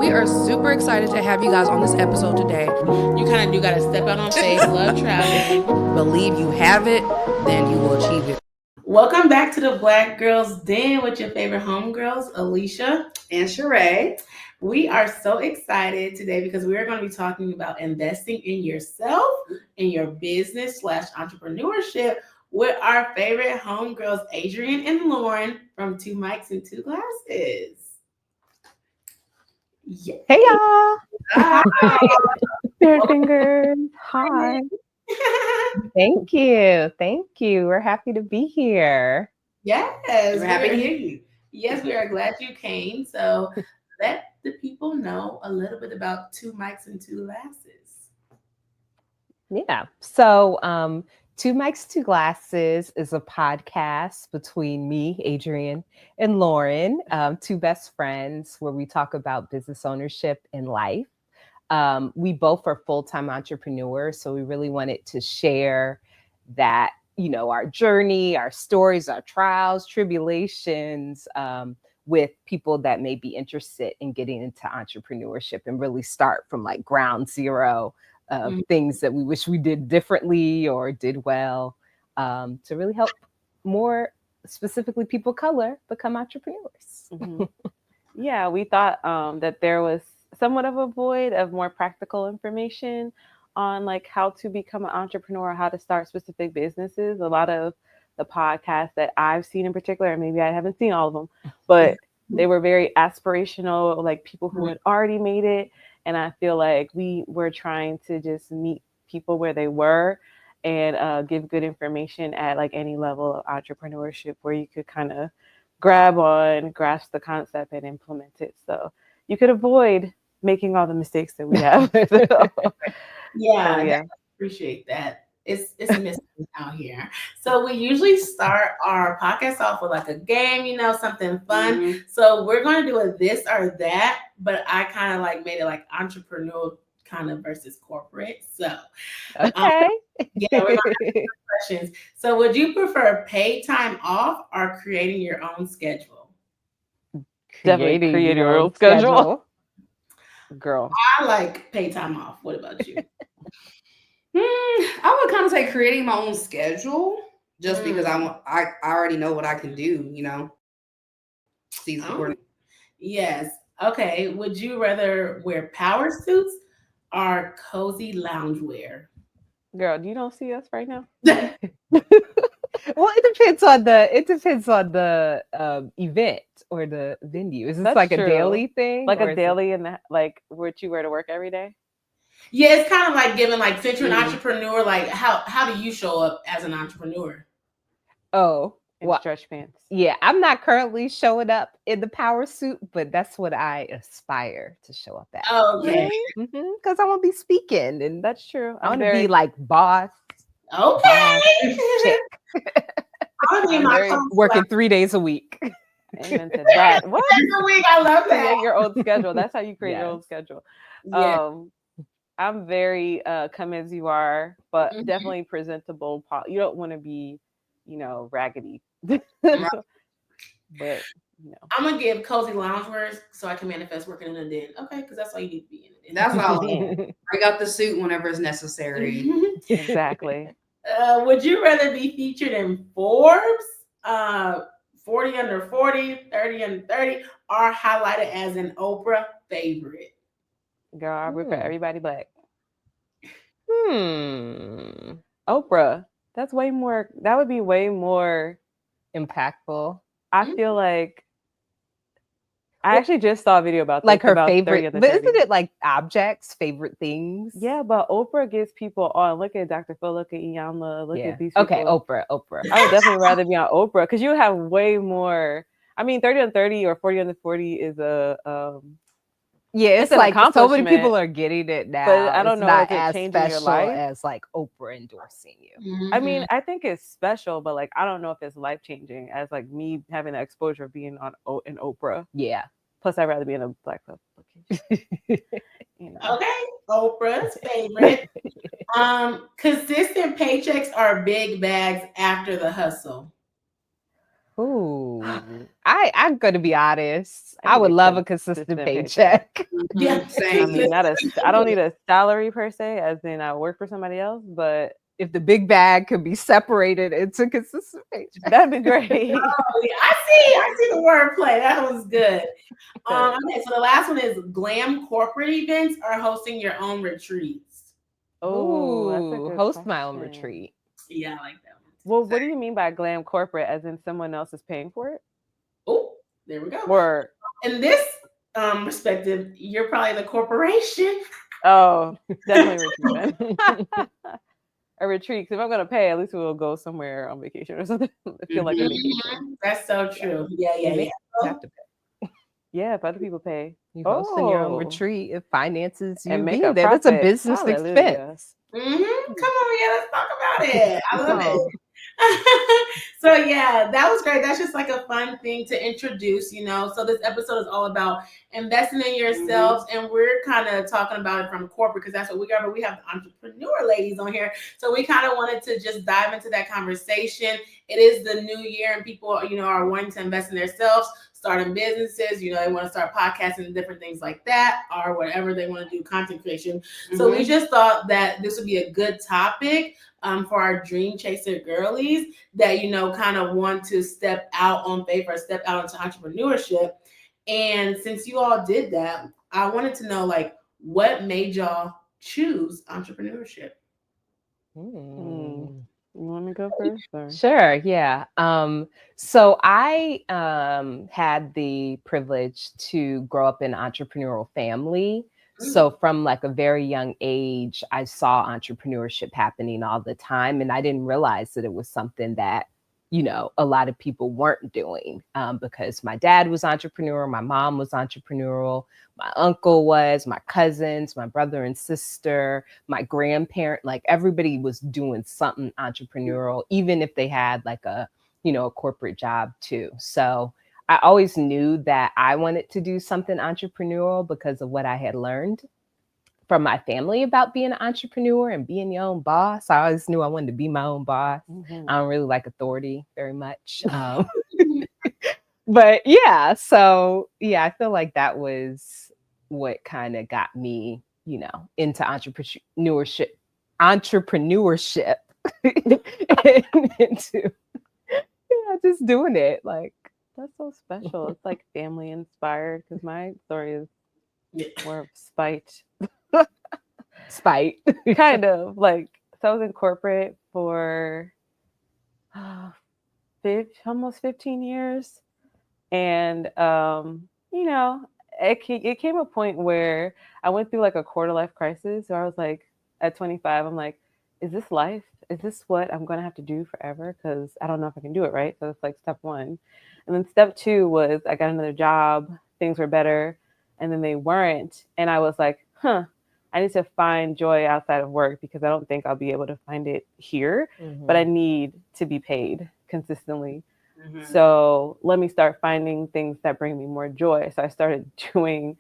We are super excited to have you guys on this episode today. You kind of do got to step out on faith, love traveling. Believe you have it, then you will achieve it. Welcome back to the Black Girls Den with your favorite homegirls, Alieshia and Surea. We are so excited today because we are going to be talking about investing in yourself, in your business / entrepreneurship with our favorite homegirls, Adrian and Lauryn from Two Mics and Two Glasses. Yay. Hey y'all! Hi. Spirit fingers. Hi. Thank you. We're happy to be here. Yes, we're happy to hear you. Yes, we are glad you came. So let the people know a little bit about Two Mics and Two Glasses. Yeah. So Two Mics, Two Glasses is a podcast between me, Adrian, and Lauryn, two best friends where we talk about business ownership and life. We both are full-time entrepreneurs, so we really wanted to share that, our journey, our stories, our trials, tribulations, with people that may be interested in getting into entrepreneurship and really start from like ground zero. Things that we wish we did differently or did well, to really help more specifically people of color become entrepreneurs. Mm-hmm. Yeah, we thought that there was somewhat of a void of more practical information on like how to become an entrepreneur, how to start specific businesses. A lot of the podcasts that I've seen in particular, and maybe I haven't seen all of them, but they were very aspirational, like people who had already made it. And I feel like we were trying to just meet people where they were and give good information at like any level of entrepreneurship where you could kind of grasp the concept and implement it. So you could avoid making all the mistakes that we have. Yeah. Appreciate that. It's missing out here. So we usually start our podcast off with like a game, something fun. Mm-hmm. So we're going to do a this or that, but I kind of like made it like entrepreneurial kind of versus corporate. So okay. We're going to ask questions. So would you prefer paid time off or creating your own schedule? Definitely create your own schedule. Girl. I like paid time off. What about you? I would kind of say creating my own schedule just because I already know what I can do, Yes. Okay. Would you rather wear power suits or cozy loungewear? Girl, you don't see us right now? Well, it depends on the event or the venue. Is this That's like true. A daily thing? Like a daily and like what you wear to work every day? Yeah, it's kind of like giving like since you're an entrepreneur, like how do you show up as an entrepreneur? Oh, in stretch pants. Yeah, I'm not currently showing up in the power suit, but that's what I aspire to show up as. Oh, okay. Because I want to be speaking, and that's true. I want to be like boss. Okay. Working 3 days a week. Amen to that. What? 3 days a week. I love that. Create your own schedule. That's how you create your own schedule. Yeah. I'm very come as you are, but definitely presentable. You don't want to be, raggedy. But I'm gonna give cozy loungewear so I can manifest working in a den. Okay, because that's all you need to be in a den. That's all. Bring out the suit whenever it's necessary. Exactly. Would you rather be featured in Forbes, 40 under 40, 30 under 30, or highlighted as an Oprah favorite? Girl, I root for everybody black. Oprah. That would be way more impactful. I feel like I actually just saw a video about like her about favorite, but isn't it like objects, favorite things? Yeah, but Oprah gets people on. Look at Dr. Phil, look at Iyanla, look at these people. Okay, Oprah. I would definitely rather be on Oprah because you have way more. I mean, 30 under 30 or 40 under 40 is a it's like so many people are getting it now. But I don't know if it's it's changing your life as like Oprah endorsing you. I mean, I think it's special, but like I don't know if it's life changing as like me having the exposure of being on an Oprah. Yeah. Plus, I'd rather be in a black publication. Okay, Oprah's favorite. Consistent paychecks are big bags after the hustle. Ooh, I'm going to be honest. I would love a consistent paycheck. Yeah, Same. I mean, I don't need a salary per se, as in I work for somebody else, but If the big bag could be separated into consistent paychecks. that'd be great. Oh, yeah, I see the wordplay. That was good. Okay, so the last one is glam corporate events or hosting your own retreats. Oh, that's a Ooh, good host my own question. retreat. Yeah, I like that one. Well, what do you mean by glam corporate? As in someone else is paying for it? Oh, there we go. Or In this perspective, you're probably the corporation. definitely retreat then. A retreat. Because if I'm gonna pay, at least we'll go somewhere on vacation or something. I feel like a vacation. That's so true. Yeah. You have to pay. Yeah, if other people pay. You hosting your own Oh. retreat, it finances you And make being a there. That's a profit. business Hallelujah. expense. Come on, yeah, let's talk about it. I love Oh. it. So yeah, that was great. That's just like a fun thing to introduce, So this episode is all about investing in yourselves, and we're kind of talking about it from corporate because that's what we are. But we have the entrepreneur ladies on here, so we kind of wanted to just dive into that conversation. It is the new year, and people, are wanting to invest in themselves, starting businesses. They want to start podcasting and different things like that, or whatever they want to do, content creation. So we just thought that this would be a good topic for our dream chaser girlies that, kind of want to step out on faith or step out into entrepreneurship. And since you all did that, I wanted to know, what made y'all choose entrepreneurship? You want me to go first? Or? Sure, yeah. So I had the privilege to grow up in an entrepreneurial family. So from like a very young age, I saw entrepreneurship happening all the time. And I didn't realize that it was something that, a lot of people weren't doing because my dad was entrepreneurial, my mom was entrepreneurial, my uncle was, my cousins, my brother and sister, my grandparent, like everybody was doing something entrepreneurial, even if they had like a corporate job too. So I always knew that I wanted to do something entrepreneurial because of what I had learned from my family about being an entrepreneur and being your own boss. I always knew I wanted to be my own boss. I don't really like authority very much. But yeah, so yeah, I feel like that was what kind of got me, into entrepreneurship and into just doing it. Like, That's so special. It's like family inspired because my story is more of spite. Kind of like, so I was in corporate for almost 15 years. And, it came a point where I went through like a quarter life crisis where I was like, at 25, I'm like, is this life? Is this what I'm going to have to do forever? Because I don't know if I can do it, right? So it's like step one. And then step two was I got another job. Things were better. And then they weren't. And I was like, I need to find joy outside of work because I don't think I'll be able to find it here. But I need to be paid consistently. So let me start finding things that bring me more joy. So I started doing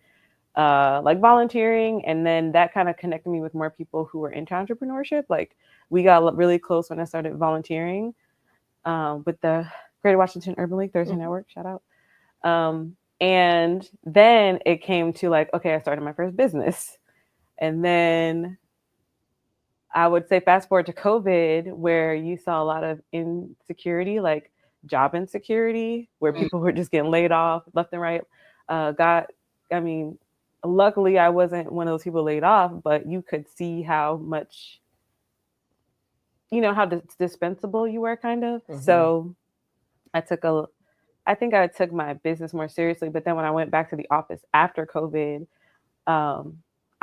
like volunteering, and then that kind of connected me with more people who were into entrepreneurship. Like we got really close when I started volunteering with the Greater Washington Urban League Thursday Network, shout out. And then it came to like, okay, I started my first business. And then I would say fast forward to COVID, where you saw a lot of insecurity, like job insecurity, where people were just getting laid off left and right. Luckily I wasn't one of those people laid off, but you could see how much, how dispensable you were kind of. So I think I took my business more seriously. But then when I went back to the office after COVID,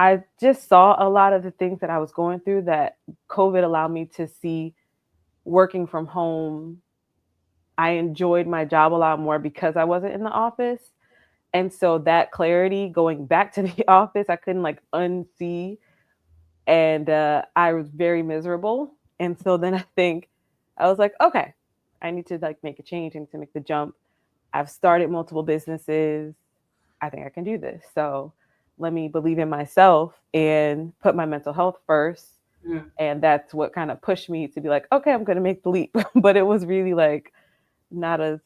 I just saw a lot of the things that I was going through that COVID allowed me to see working from home. I enjoyed my job a lot more because I wasn't in the office. And so that clarity going back to the office, I couldn't like unsee. And I was very miserable. And so then I think I was like, okay, I need to like make a change and to make the jump. I've started multiple businesses. I think I can do this. So let me believe in myself and put my mental health first. And that's what kind of pushed me to be like, okay, I'm going to make the leap. But it was really like not as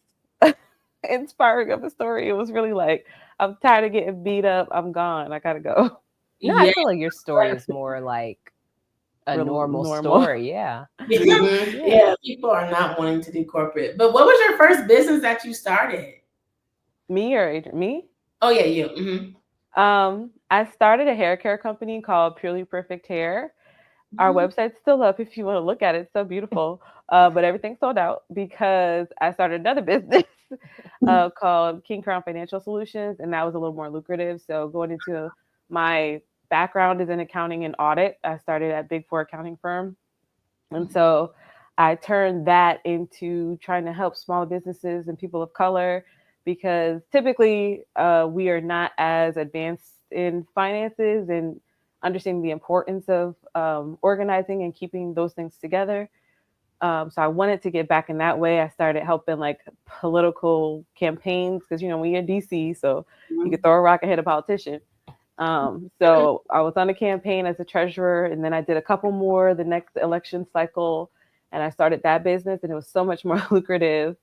inspiring of a story. It was really like, I'm tired of getting beat up. I'm gone. I gotta go. No, I feel like your story is more like a normal story. Yeah. Yeah, people are not wanting to do corporate. But what was your first business that you started? Me or Adrian? Me? Oh yeah, you. Mm-hmm. I started a hair care company called Purely Perfect Hair. Our website's still up if you want to look at it. It's so beautiful. But everything sold out because I started another business called King Crown Financial Solutions, and that was a little more lucrative. So going into my background is in accounting and audit. I started at Big Four accounting firm. And so I turned that into trying to help smaller businesses and people of color because typically we are not as advanced in finances and understanding the importance of organizing and keeping those things together. So I wanted to get back in that way. I started helping like political campaigns because, when you're in DC, so you could throw a rock and hit a politician. So I was on a campaign as a treasurer, and then I did a couple more the next election cycle, and I started that business, and it was so much more lucrative.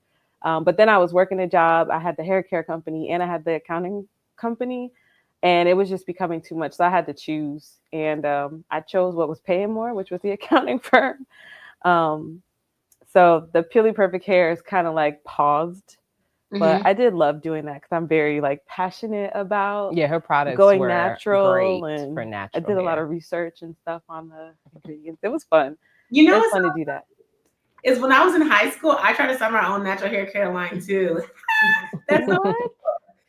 But then I was working a job. I had the hair care company and I had the accounting company, and it was just becoming too much. So I had to choose, and I chose what was paying more, which was the accounting firm. So the Purely Perfect Hair is kind of like paused. But I did love doing that because I'm very like passionate about her products going were natural, great and for natural I did a lot hair. of research and stuff on the ingredients. It was fun. You know, it was fun to do that. Is when I was in high school, I tried to start my own natural hair care line too. That's so cool.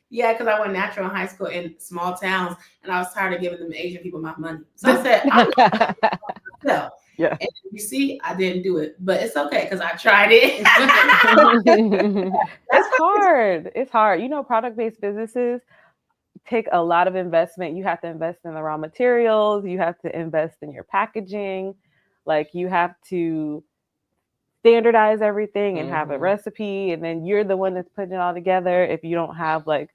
Yeah, because I went natural in high school in small towns, and I was tired of giving them Asian people my money. So I said, I'm going to myself. Yeah. And you see, I didn't do it, but it's okay because I tried it. It's hard. It's hard. Product-based businesses take a lot of investment. You have to invest in the raw materials. You have to invest in your packaging. Like you have to standardize everything and have a recipe. And then you're the one that's putting it all together. If you don't outsource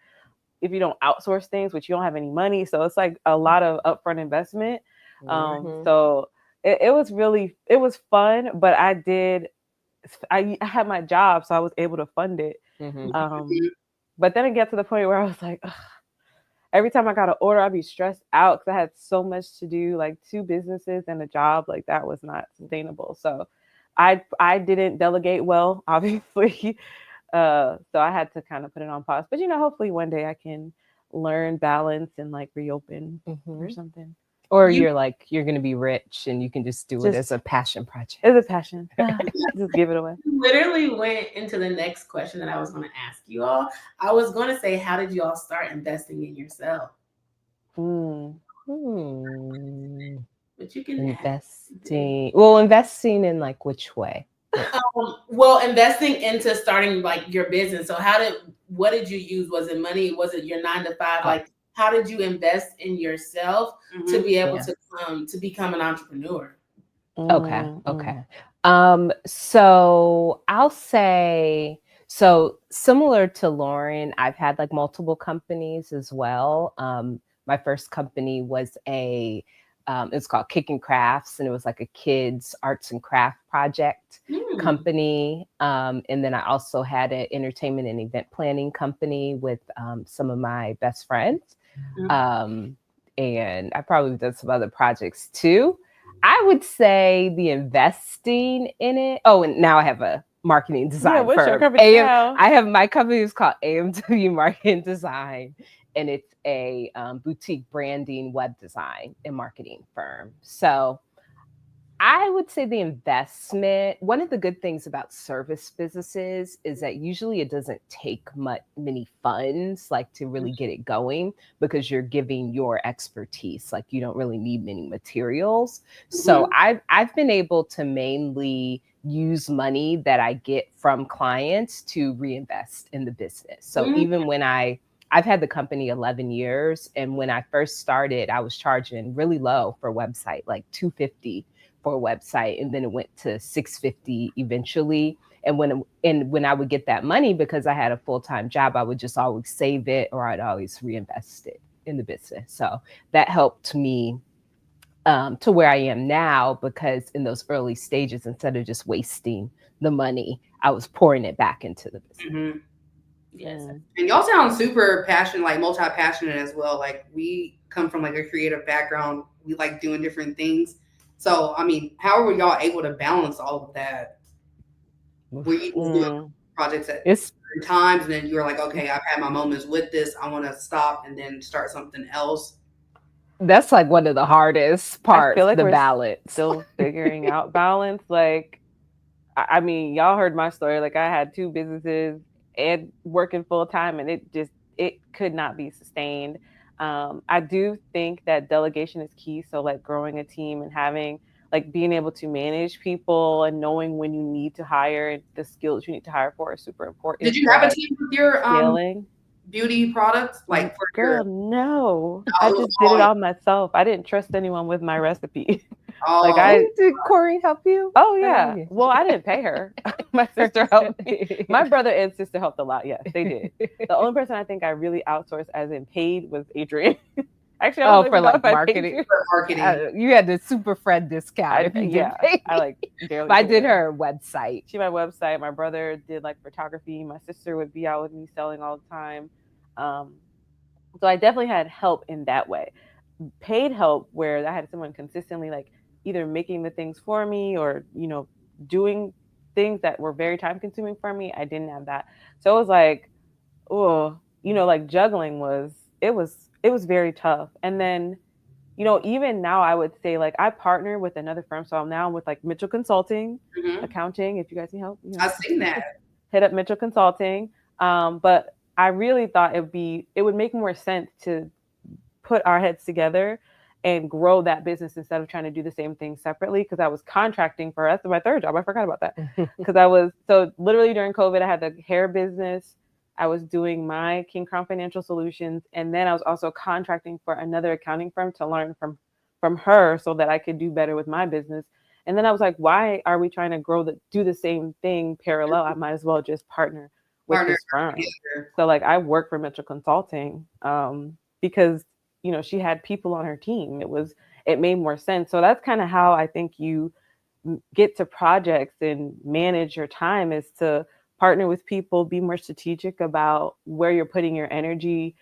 things, which you don't have any money. So it's like a lot of upfront investment. So it was fun, but I had my job, so I was able to fund it. But then it got to the point where I was like, ugh. Every time I got an order, I'd be stressed out because I had so much to do, like 2 businesses and a job. Like that was not sustainable. So I didn't delegate well, obviously. So I had to kind of put it on pause. But hopefully one day I can learn balance and like reopen or something. Or you're going to be rich and you can just do it as a passion project. It's a passion. Just give it away. Literally went into the next question that I was going to ask you all. I was going to say, how did you all start investing in yourself? But you can investing. Well, investing in like which way? Investing into starting like your business. So what did you use? Was it money? Was it your 9 to 5? Like, how did you invest in yourself to be able to become an entrepreneur? Okay. So I'll say, so similar to Lauryn, I've had like multiple companies as well. My first company was it's called Kickin' Crafts, and it was like a kids arts and craft project company. And then I also had an entertainment and event planning company with some of my best friends. And I probably done some other projects too. I would say the investing in it. Oh, and now I have a marketing design what's firm. your company now? I have my company is called AMW Marketing Design, and it's a boutique branding, web design, and marketing firm. So I would say the investment, one of the good things about service businesses is that usually it doesn't take many funds like to really get it going because you're giving your expertise. Like you don't really need many materials. So I've been able to mainly use money that I get from clients to reinvest in the business. So even when I've had the company 11 years, and when I first started, I was charging really low for a website, like $250 for a website, and then it went to $650 eventually. And when I would get that money, because I had a full-time job, I would just always save it, or I'd always reinvest it in the business. So that helped me to where I am now, because in those early stages, instead of just wasting the money, I was pouring it back into the business. Yes. And y'all sound super passionate, like multi-passionate as well. Like we come from like a creative background. We like doing different things. So, I mean, how were y'all able to balance all of that? Were you just doing projects at certain times and then you were like, okay, I've had my moments with this. I want to stop and then start something else? That's like one of the hardest parts, I feel like the we're balance. still figuring out balance. Like, I mean, y'all heard my story. Like, I had 2 businesses and working full time, and it could not be sustained. I do think that delegation is key. So, like, growing a team and having like being able to manage people and knowing when you need to hire and the skills you need to hire for is super important. Did you have a team with your scaling? Beauty products? Like for Girl, your no. I just did it all myself. I didn't trust anyone with my recipe. Did Corey help you? Oh yeah. Well, I didn't pay her. My sister helped me. My brother and sister helped a lot. Yes, they did. The only person I think I really outsourced as in paid was Adrian. Actually, I don't for like marketing. You had the super friend discount. I like barely. I did her website. She my website. My brother did like photography. My sister would be out with me selling all the time. So I definitely had help in that way. Paid help where I had someone consistently like either making the things for me or, you know, doing things that were very time consuming for me. I didn't have that. So it was like, oh, you know, like juggling was very tough. And then, you know, even now I would say like I partner with another firm. So I'm now with like Mitchell Consulting, accounting. If you guys need help, you know, I've seen that. Hit up Mitchell Consulting. But I really thought it would make more sense to put our heads together and grow that business instead of trying to do the same thing separately. Because I was contracting for us. My third job. I forgot about that. Because so literally during COVID, I had the hair business. I was doing my King Crown Financial Solutions. And then I was also contracting for another accounting firm to learn from her so that I could do better with my business. And then I was like, why are we trying to do the same thing parallel? I might as well just partner with this firm. So like I work for Mitchell Consulting because, you know, she had people on her team. It made more sense. So that's kind of how I think you get to projects and manage your time, is to partner with people, be more strategic about where you're putting your energy,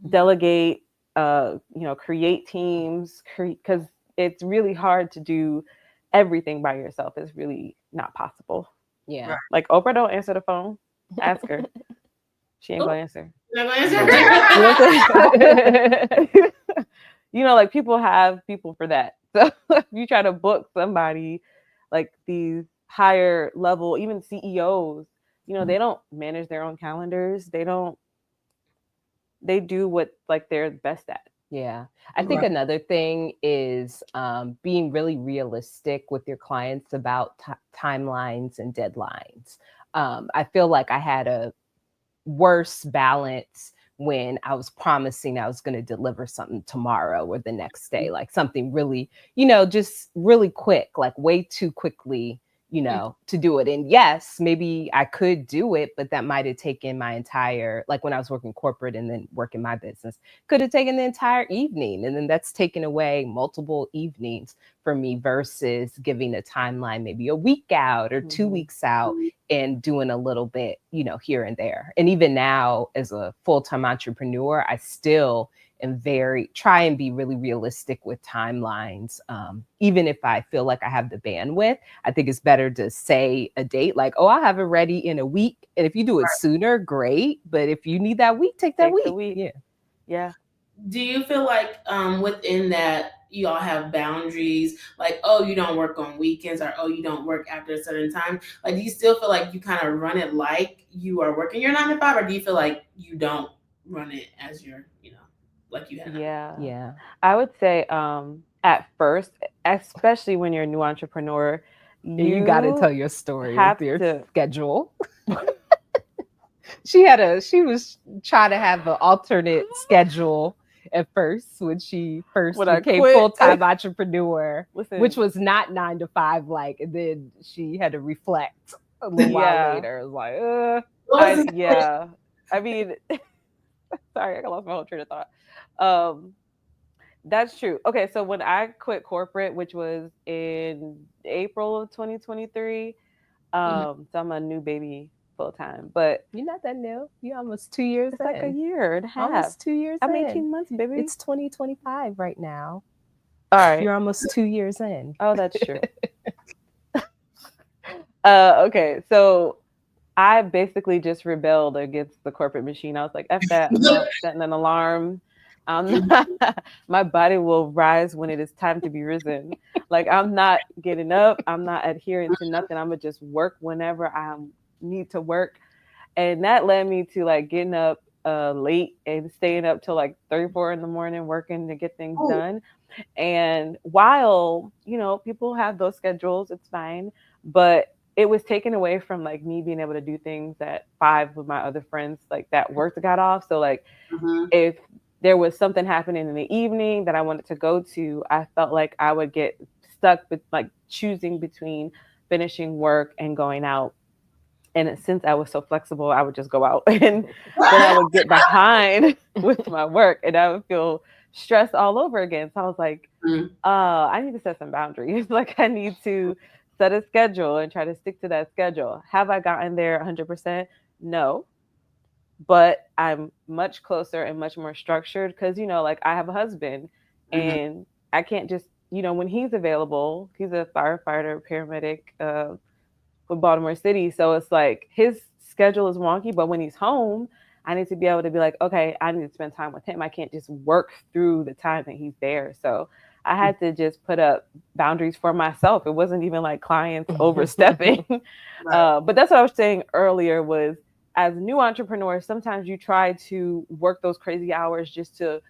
delegate, you know, create teams, because it's really hard to do everything by yourself. It's really not possible. Yeah. Like Oprah don't answer the phone. Ask her. She ain't gonna answer. You know, like people have people for that. So if you try to book somebody, like these higher level, even CEOs, you know, they don't manage their own calendars. They do what like they're best at. Yeah. I think another thing is being really realistic with your clients about timelines and deadlines. I feel like I had a worse balance when I was promising I was going to deliver something tomorrow or the next day, like something really, you know, just really quick, like way too quickly, you know, to do it. And yes, maybe I could do it, but that might have taken my entire, like when I was working corporate and then working my business, could have taken the entire evening. And then that's taken away multiple evenings for me versus giving a timeline, maybe a week out or 2 weeks out and doing a little bit, you know, here and there. And even now as a full-time entrepreneur, I still am try and be really realistic with timelines. Even if I feel like I have the bandwidth, I think it's better to say a date like, oh, I'll have it ready in a week. And if you do it sooner, great. But if you need that week, take that week. Yeah. Do you feel like within that you all have boundaries, like, oh, you don't work on weekends, or oh, you don't work after a certain time? Like, do you still feel like you kind of run it like you are working your 9 to 5, or do you feel like you don't run it as your, you know, like you have? Yeah. I would say at first, especially when you're a new entrepreneur, you got to tell your story with your schedule. She was trying to have an alternate schedule at first when she became full-time entrepreneur, which was not 9 to 5, like, and then she had to reflect a little while later. It was like, I mean, sorry, I lost my whole train of thought. That's true. Okay, so when I quit corporate, which was in April of 2023, so I'm a new baby full time. But You're not that new. You're almost 2 years it's in. like a year and a half. Almost 2 years I'm in. 18 months, baby. It's 2025 right now. All right. You're almost 2 years in. Oh, that's true. Okay, so I basically just rebelled against the corporate machine. I was like, F that, I'm not setting an alarm. My body will rise when it is time to be risen. Like, I'm not getting up. I'm not adhering to nothing. I'm going to just work whenever I need to work. And that led me to like getting up late and staying up till like 3-4 in the morning working to get things done. And while, you know, people have those schedules, it's fine. But it was taken away from like me being able to do things at 5 with my other friends, like that work got off. So like if there was something happening in the evening that I wanted to go to, I felt like I would get stuck with like choosing between finishing work and going out. And since I was so flexible, I would just go out and then I would get behind with my work and I would feel stressed all over again. So I was like, I need to set some boundaries. Like I need to set a schedule and try to stick to that schedule. Have I gotten there 100%? No. But I'm much closer and much more structured because, you know, like I have a husband and I can't just, you know, when he's available, he's a firefighter, paramedic with Baltimore City. So it's like his schedule is wonky, but when he's home, I need to be able to be like, okay, I need to spend time with him. I can't just work through the time that he's there. So I had to just put up boundaries for myself. It wasn't even like clients overstepping. But that's what I was saying earlier was as new entrepreneurs, sometimes you try to work those crazy hours just to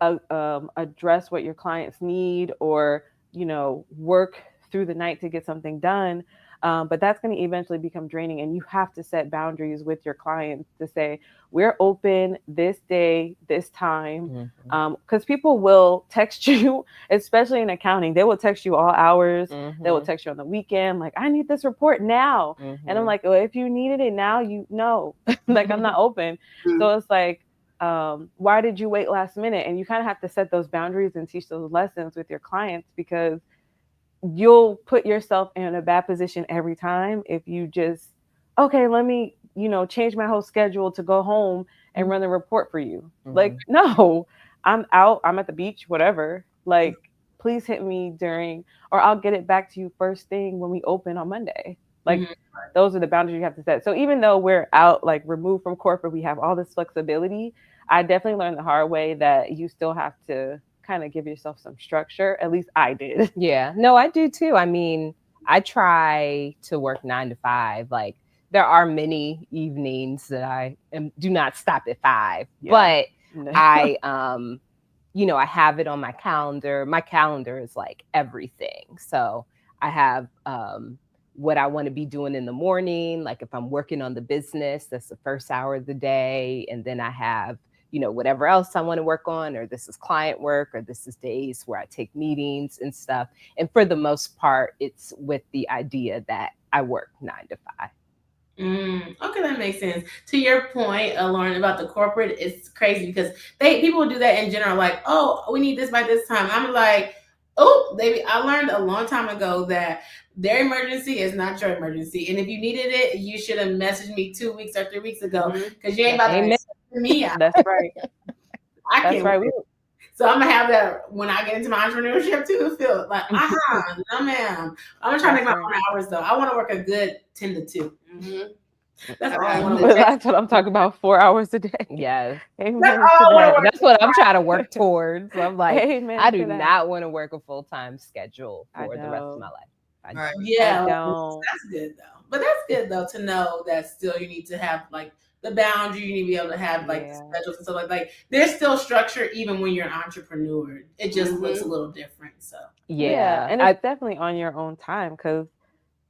address what your clients need or, you know, work through the night to get something done. But that's going to eventually become draining. And you have to set boundaries with your clients to say, we're open this day, this time. Because people will text you, especially in accounting. They will text you all hours. They will text you on the weekend. Like, I need this report now. And I'm like, well, if you needed it now, you know, like I'm not open. So it's like, why did you wait last minute? And you kind of have to set those boundaries and teach those lessons with your clients because you'll put yourself in a bad position every time if you just, okay, let me, you know, change my whole schedule to go home and run the report for you. Like, no, I'm out, I'm at the beach, whatever. Like, please hit me during, or I'll get it back to you first thing when we open on Monday. Like, those are the boundaries you have to set. So even though we're out, like removed from corporate, we have all this flexibility. I definitely learned the hard way that you still have to kind of give yourself some structure. At least I did. Yeah, no, I do too. I mean, I try to work 9 to 5. Like there are many evenings that I do not stop at 5, but I, you know, I have it on my calendar. My calendar is like everything. So I have what I want to be doing in the morning. Like if I'm working on the business, that's the first hour of the day. And then I have, you know, whatever else I want to work on, or this is client work, or this is days where I take meetings and stuff. And for the most part, it's with the idea that I work 9 to 5. Okay, that makes sense. To your point, Lauryn, about the corporate, it's crazy because people do that in general. Like, oh, we need this by this time. I'm like, oh, baby, I learned a long time ago that their emergency is not your emergency. And if you needed it, you should have messaged me 2 weeks or 3 weeks ago because you ain't about to me out. That's right. I can't. That's right. So I'm gonna have that when I get into my entrepreneurship too. Feel like, no, ma'am. I'm gonna try to make my own hours though. I want to work a good 10 to 2. That's all I want to. That's what I'm talking about. 4 hours a day. Yes. That's what I'm trying to work towards. So I'm like, Amen I do not want to work a full-time schedule for the rest of my life. Yeah, that's good though. But that's good though to know that still you need to have like the boundary. You need to be able to have like the schedules and stuff like there's still structure even when you're an entrepreneur. It just looks a little different. So yeah, and it's definitely on your own time because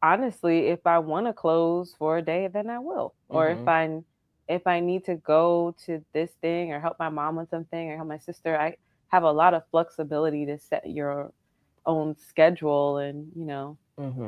honestly, if I want to close for a day, then I will. Or if I need to go to this thing or help my mom with something or help my sister, I have a lot of flexibility to set your own schedule. And, you know,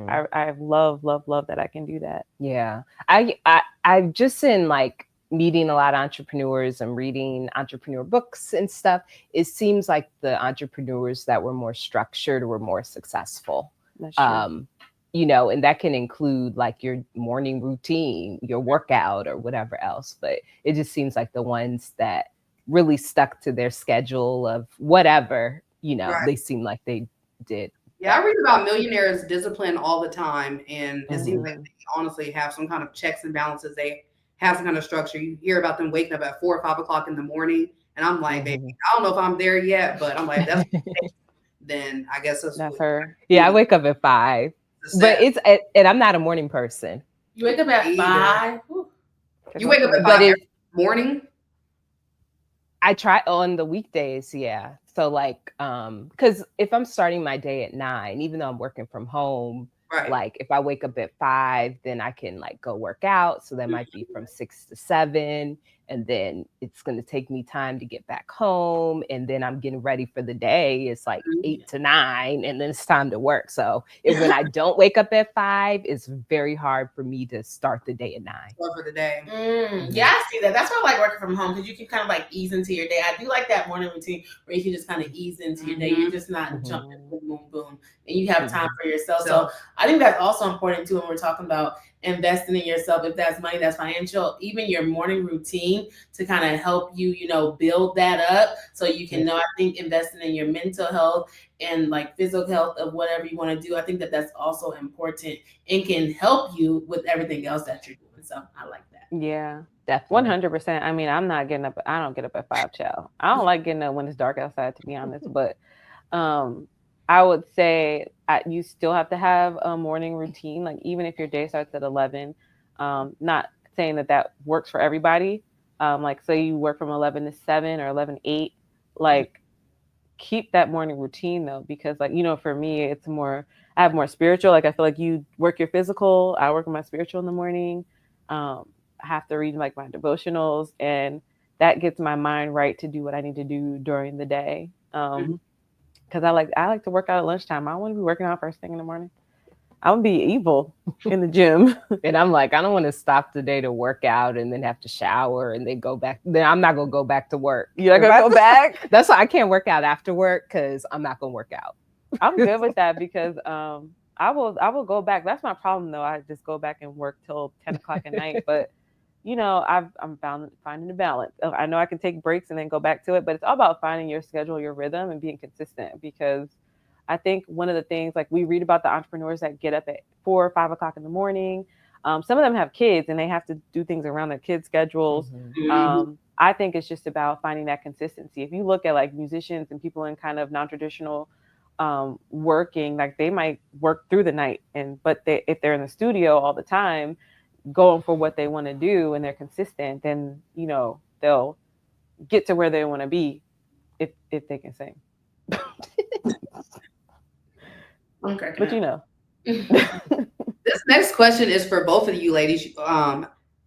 I love that I can do that. Yeah. I've just in like meeting a lot of entrepreneurs and reading entrepreneur books and stuff. It seems like the entrepreneurs that were more structured were more successful. That's true. and that can include like your morning routine, your workout or whatever else. But it just seems like the ones that really stuck to their schedule of whatever, Right. they seem like they did. Yeah, I read about millionaires discipline all the time, and it seems like Mhm. they honestly have some kind of checks and balances. They have some kind of structure. You hear about them waking up at 4 or 5 o'clock in the morning, and I'm like, baby, Mhm. I don't know if I'm there yet, but I'm like, that's then I guess that's That's what her. Yeah, I wake up at 5, but and I'm not a morning person. You wake up at Either. 5. Whew. You wake up at But 5 every morning? I try on the weekdays, yeah. So like, because if I'm starting my day at 9, even though I'm working from home, Right. like if I wake up at 5, then I can like go work out. So that might be from 6 to 7. And then it's going to take me time to get back home. And then I'm getting ready for the day. It's like 8 to 9, and then it's time to work. So when I don't wake up at 5, it's very hard for me to start the day at 9. For the day. Yeah, I see that. That's why I like working from home, because you can kind of like ease into your day. I do like that morning routine where you can just kind of ease into your day. You're just not jumping boom, boom, boom, and you have time for yourself. So I think that's also important too when we're talking about investing in yourself. If that's money, that's financial, even your morning routine to kind of help you, build that up so you can know. I think investing in your mental health and like physical health of whatever you want to do, I think that that's also important and can help you with everything else that you're doing. So I like that. Yeah, definitely. 100%. I mean, I'm not getting up. I don't get up at 5, child. I don't like getting up when it's dark outside, to be honest. But I would say you still have to have a morning routine. Like even if your day starts at 11, not saying that works for everybody. Like say you work from 11 to 7 or 11 to 8, like keep that morning routine though, because like, for me, I have more spiritual. Like I feel like you work your physical, I work on my spiritual in the morning. I have to read like my devotionals, and that gets my mind right to do what I need to do during the day. Because I like to work out at lunchtime. I don't want to be working out first thing in the morning. I would be evil in the gym. And I'm like, I don't want to stop the day to work out and then have to shower and then go back. Then I'm not going to go back to work. You're not going to go back? That's why I can't work out after work, because I'm not going to work out. I'm good with that because I will go back. That's my problem though. I just go back and work till 10 o'clock at night. But I'm finding a balance. I know I can take breaks and then go back to it, but it's all about finding your schedule, your rhythm, and being consistent. Because I think one of the things, like we read about the entrepreneurs that get up at 4 or 5 o'clock in the morning. Some of them have kids and they have to do things around their kids' schedules. I think it's just about finding that consistency. If you look at like musicians and people in kind of non-traditional working, like they might work through the night, but if they're in the studio all the time, going for what they want to do, and they're consistent, then they'll get to where they want to be if they can sing. Okay, but this next question is for both of you ladies.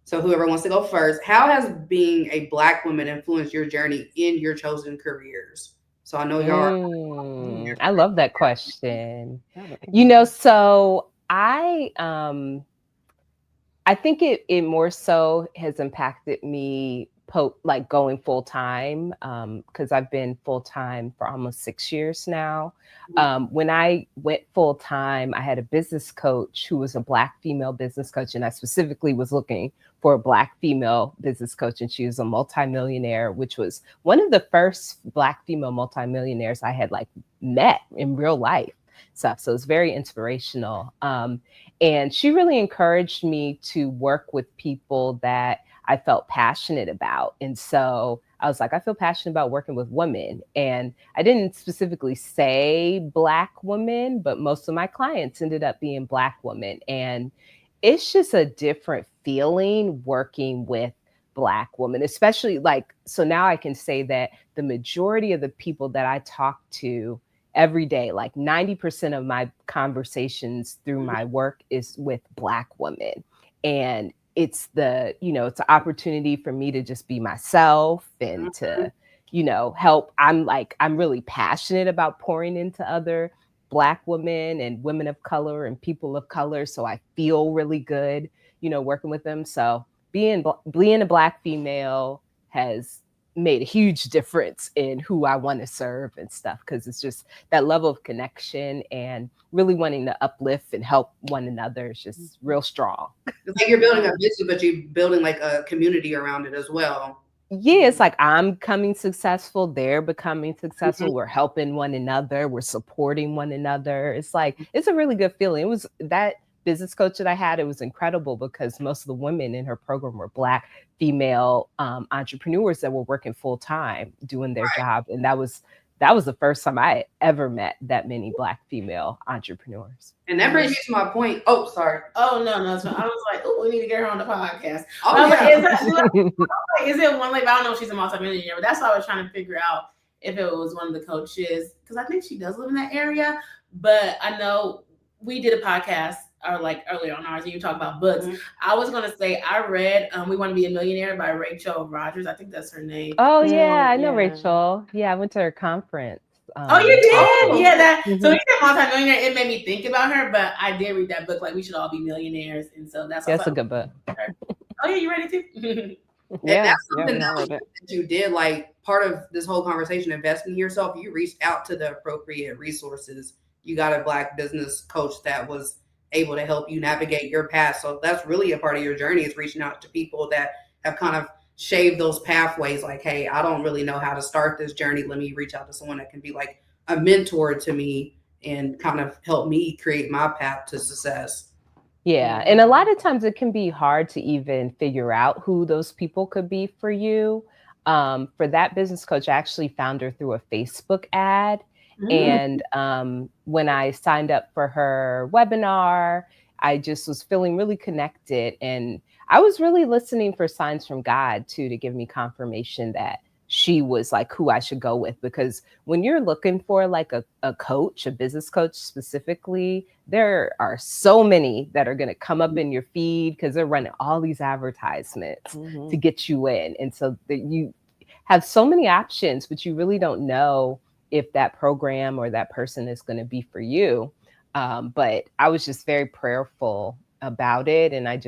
So whoever wants to go first, how has being a Black woman influenced your journey in your chosen careers? So I know y'all I love that question. So I think it more so has impacted me like going full time, because I've been full time for almost 6 years now. When I went full time, I had a business coach who was a Black female business coach, and I specifically was looking for a Black female business coach, and she was a multimillionaire, which was one of the first Black female multimillionaires I had like met in real life stuff. So it's very inspirational. And she really encouraged me to work with people that I felt passionate about. And so I was like, I feel passionate about working with women. And I didn't specifically say Black women, but most of my clients ended up being Black women. And it's just a different feeling working with Black women, especially so now I can say that the majority of the people that I talk to every day, like 90% of my conversations through my work is with Black women. And it's it's an opportunity for me to just be myself and to, help. I'm really passionate about pouring into other Black women and women of color and people of color. So I feel really good, working with them. So being a Black female has made a huge difference in who I want to serve and stuff, because it's just that level of connection and really wanting to uplift and help one another is just real strong. It's like you're building a business, but you're building like a community around it as well. Yeah, it's like I'm becoming successful, they're becoming successful, we're helping one another, we're supporting one another. It's like, it's a really good feeling. It was that business coach that I had, it was incredible because most of the women in her program were Black female entrepreneurs that were working full time doing their job. And that was the first time I ever met that many Black female entrepreneurs. And that brings me to my point. Oh, sorry. Oh, no. So I was like, oh, we need to get her on the podcast. Oh, yeah. Is it one lady? I don't know if she's a multimillionaire, but that's why I was trying to figure out if it was one of the coaches, because I think she does live in that area. But I know we did a podcast or like earlier on ours, and you talk about books. I was going to say I read We Want to Be a Millionaire by Rachel Rogers. I think that's her name. Oh, yeah. I know Rachel. Yeah, I went to her conference. Oh, you did? Yeah, that. So you said multi-millionaire. It made me think about her, but I did read that book. Like, we should all be millionaires, and so that's a good book. Oh yeah, you ready too? Yeah, that's something that you did. Like, part of this whole conversation, investing in yourself. You reached out to the appropriate resources. You got a Black business coach that was able to help you navigate your path. So that's really a part of your journey, is reaching out to people that have kind of shave those pathways. Like, hey, I don't really know how to start this journey. Let me reach out to someone that can be like a mentor to me and kind of help me create my path to success. Yeah. And a lot of times it can be hard to even figure out who those people could be for you. For that business coach, I actually found her through a Facebook ad. And when I signed up for her webinar, I just was feeling really connected. And I was really listening for signs from God, too, to give me confirmation that she was like who I should go with. Because when you're looking for like a coach, a business coach specifically, there are so many that are going to come up in your feed because they're running all these advertisements to get you in. And so that you have so many options, but you really don't know if that program or that person is going to be for you. But I was just very prayerful about it. And I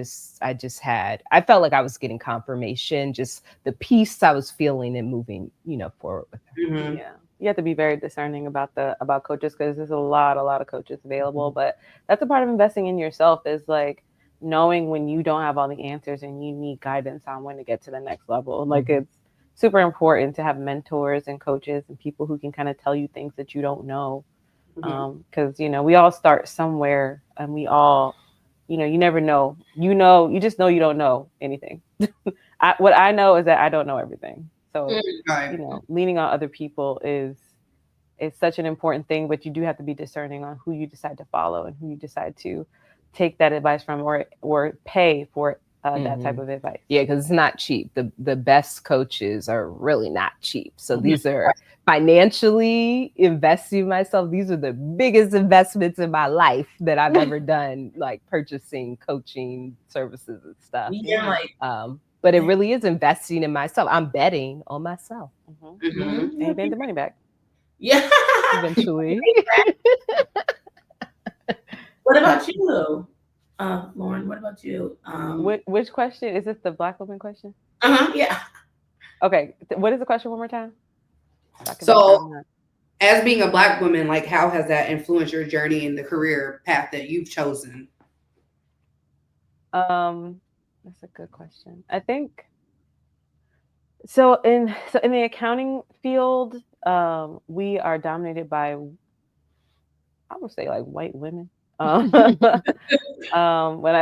felt like I was getting confirmation, just the peace I was feeling and moving, forward with her. Yeah. You have to be very discerning about coaches, because there's a lot of coaches available. But that's a part of investing in yourself, is like knowing when you don't have all the answers and you need guidance on when to get to the next level. Like, it's super important to have mentors and coaches and people who can kind of tell you things that you don't know. Because, we all start somewhere, and we all, you never know. You just know you don't know anything. What I know is that I don't know everything. So, leaning on other people is such an important thing, but you do have to be discerning on who you decide to follow and who you decide to take that advice from or pay for that type of advice. Yeah, because it's not cheap. The best coaches are really not cheap. So these are financially investing in myself. These are the biggest investments in my life that I've ever done, like purchasing coaching services and stuff. Yeah. But it really is investing in myself. I'm betting on myself. And you made the money back. Yeah. Eventually. What about you? Lauryn, what about you? Which question? Is this the Black woman question? Yeah. Okay. What is the question one more time? So, as being a Black woman, like, how has that influenced your journey in the career path that you've chosen? That's a good question. I think so in the accounting field, we are dominated by, I would say, like, white women. At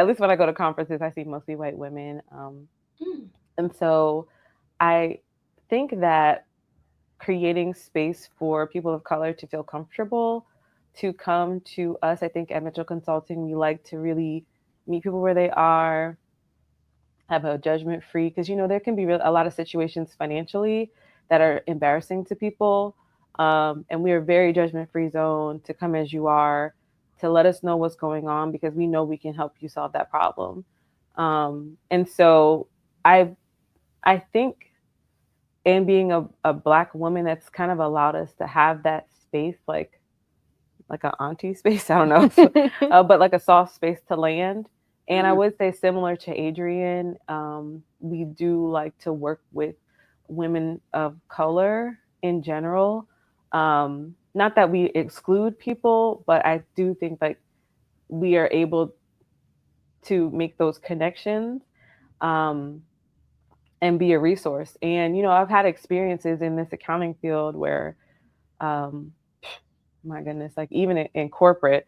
least when I go to conferences, I see mostly white women. And so I think that creating space for people of color to feel comfortable to come to us, I think at Mitchell Consulting, we like to really meet people where they are, have a judgment free, because, there can be a lot of situations financially that are embarrassing to people. And we are very judgment free zone, to come as you are, to let us know what's going on, because we know we can help you solve that problem. And so I think in being a Black woman, that's kind of allowed us to have that space, like an auntie space, I don't know, but like a soft space to land. And I would say, similar to Adrian, we do like to work with women of color in general. Not that we exclude people, but I do think like we are able to make those connections um, and be a resource. And, I've had experiences in this accounting field where, um, my goodness, like even in corporate,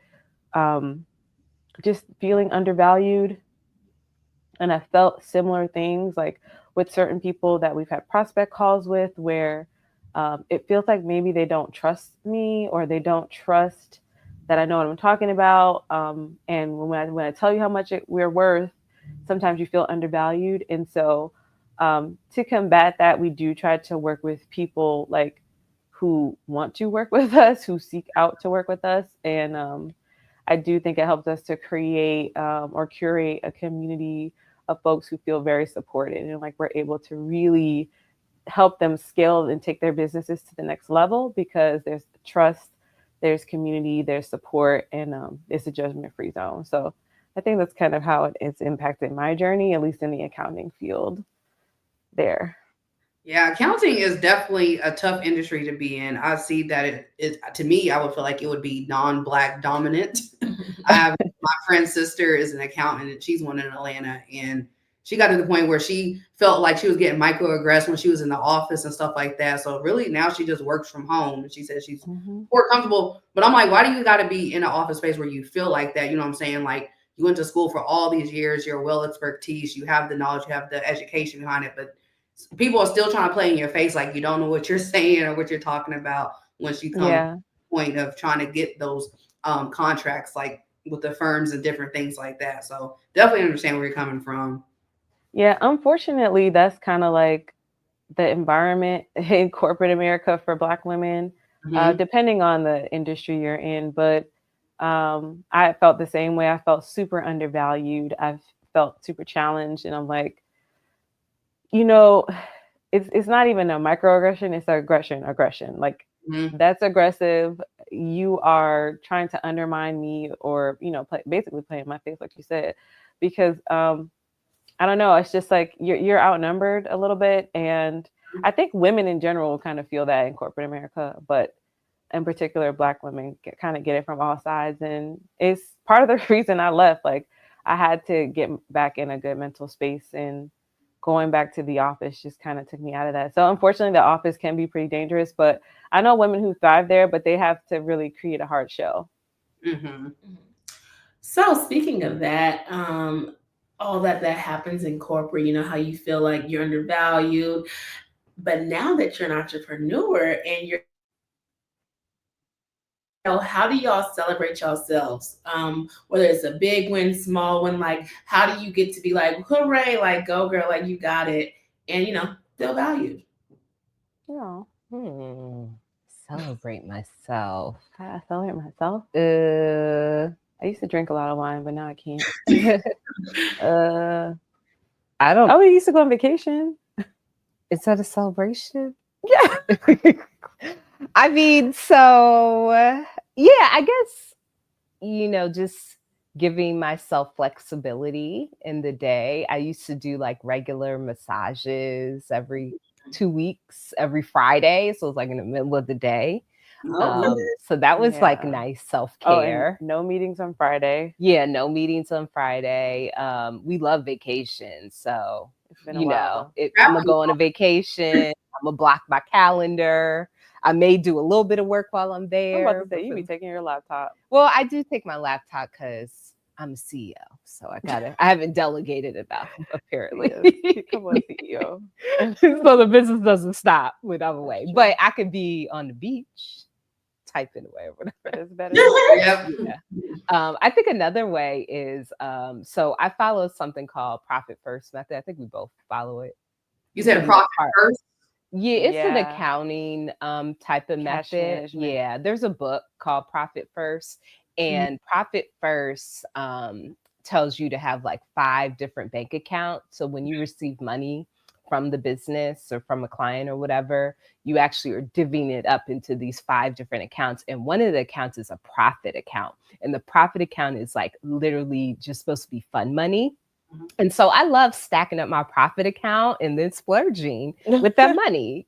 um, just feeling undervalued. And I felt similar things like with certain people that we've had prospect calls with where it feels like maybe they don't trust me or they don't trust that I know what I'm talking about. And when I tell you how much we're worth, sometimes you feel undervalued. And so to combat that, we do try to work with people like who want to work with us, who seek out to work with us. And I do think it helps us to create or curate a community of folks who feel very supported and like we're able to really help them scale and take their businesses to the next level because there's trust, there's community, there's support, and it's a judgment-free zone. So I think that's kind of how it's impacted my journey, at least in the accounting field there. Yeah, accounting is definitely a tough industry to be in. I see that it to me, I would feel like it would be non-Black dominant. I have my friend's sister is an accountant and she's one in Atlanta, and she got to the point where she felt like she was getting microaggressed when she was in the office and stuff like that. So really now she just works from home and she says she's more comfortable. But I'm like, why do you got to be in an office space where you feel like that? You know what I'm saying? Like you went to school for all these years, you're well expertise, you have the knowledge, you have the education behind it, but people are still trying to play in your face like you don't know what you're saying or what you're talking about when she comes to the point of trying to get those contracts like with the firms and different things like that. So definitely understand where you're coming from. Yeah, unfortunately, that's kind of like the environment in corporate America for Black women, depending on the industry you're in. But I felt the same way. I felt super undervalued. I felt super challenged. And I'm like, it's not even a microaggression, it's aggression. Like that's aggressive. You are trying to undermine me or, basically play in my face, like you said, because I don't know. It's just like you're outnumbered a little bit. And I think women in general kind of feel that in corporate America, but in particular, Black women kind of get it from all sides. And it's part of the reason I left. Like I had to get back in a good mental space, and going back to the office just kind of took me out of that. So unfortunately, the office can be pretty dangerous, but I know women who thrive there, but they have to really create a hard shell. So speaking of that, all that happens in corporate, how you feel like you're undervalued. But now that you're an entrepreneur and you're, how do y'all celebrate yourselves? Whether it's a big win, small one, like how do you get to be like, hooray, like go girl, like you got it, and feel valued? Yeah. Celebrate myself. I celebrate myself. I used to drink a lot of wine, but now I can't. I don't. Oh, we used to go on vacation. Is that a celebration? Yeah. I mean, so yeah, I guess, just giving myself flexibility in the day. I used to do like regular massages every 2 weeks, every Friday. So it's like in the middle of the day. So that was like nice self-care. Oh, no meetings on Friday. Yeah, no meetings on Friday. We love vacation. So, it's been a while. I'm going to go on a vacation. I'm going to block my calendar. I may do a little bit of work while I'm there. I'm about to say, you be taking your laptop. Well, I do take my laptop because I'm a CEO. So I haven't delegated enough, apparently. Yes. Come on, CEO. So the business doesn't stop when I'm away. But I could be on the beach, typing away or whatever. It's better. Yeah. I think another way is, so I follow something called Profit First Method. I think we both follow it. You said Profit First? Yeah, it's an accounting type of Cash method. management. Yeah, there's a book called Profit First, and Profit First tells you to have like 5 different bank accounts. So when you receive money from the business or from a client or whatever, you actually are divvying it up into these 5 different accounts. And one of the accounts is a profit account. And the profit account is like literally just supposed to be fun money. And so I love stacking up my profit account and then splurging with that money,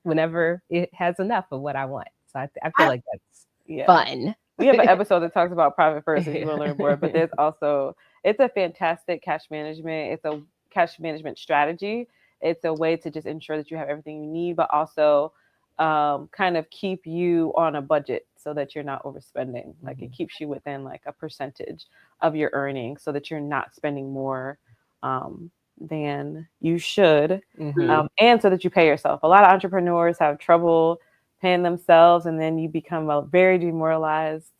whenever it has enough of what I want. So I feel like that's fun. We have an episode that talks about profit first if you want to learn more, but there's also, it's a fantastic cash management. It's a cash management strategy. It's a way to just ensure that you have everything you need, but also kind of keep you on a budget so that you're not overspending. Like it keeps you within like a percentage of your earnings so that you're not spending more than you should. And so that you pay yourself. A lot of entrepreneurs have trouble paying themselves, and then you become very demoralized.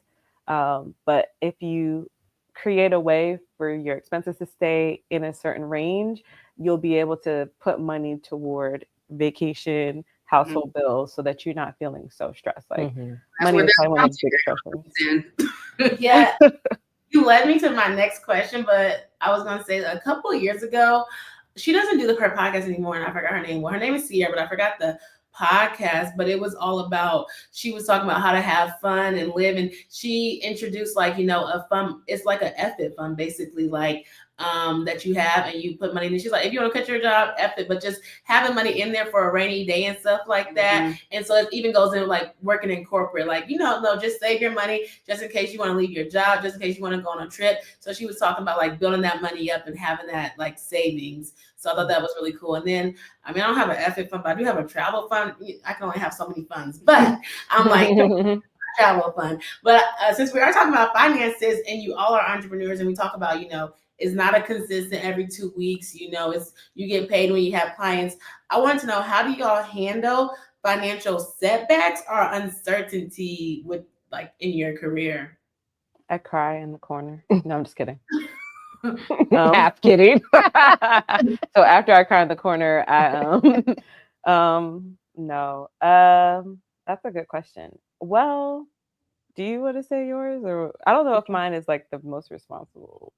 But if you create a way for your expenses to stay in a certain range, you'll be able to put money toward vacation, household bills, so that you're not feeling so stressed. Like money is probably one of the big stressors. Yeah. You led me to my next question, but I was going to say a couple of years ago, she doesn't do her podcast anymore, and I forgot her name. Well, her name is Sierra, but I forgot the podcast. But it was all about, she was talking about how to have fun and live, and she introduced like, a fund. It's like an FIT fund, basically, like that you have, and you put money in. And she's like, if you want to cut your job, F it, but just having money in there for a rainy day and stuff like that. And so it even goes in like working in corporate, like, no, just save your money just in case you want to leave your job, just in case you want to go on a trip. So she was talking about like building that money up and having that like savings. So I thought that was really cool. And then, I don't have an FIT fund, but I do have a travel fund. I can only have so many funds, but I'm like, travel fund. But since we are talking about finances and you all are entrepreneurs, and we talk about, it's not a consistent every 2 weeks, it's you get paid when you have clients. I want to know, how do y'all handle financial setbacks or uncertainty with like in your career? I cry in the corner. No, I'm just kidding. Half kidding. So after I cry in the corner, no. That's a good question. Well, do you want to say yours, or I don't know if mine is like the most responsible.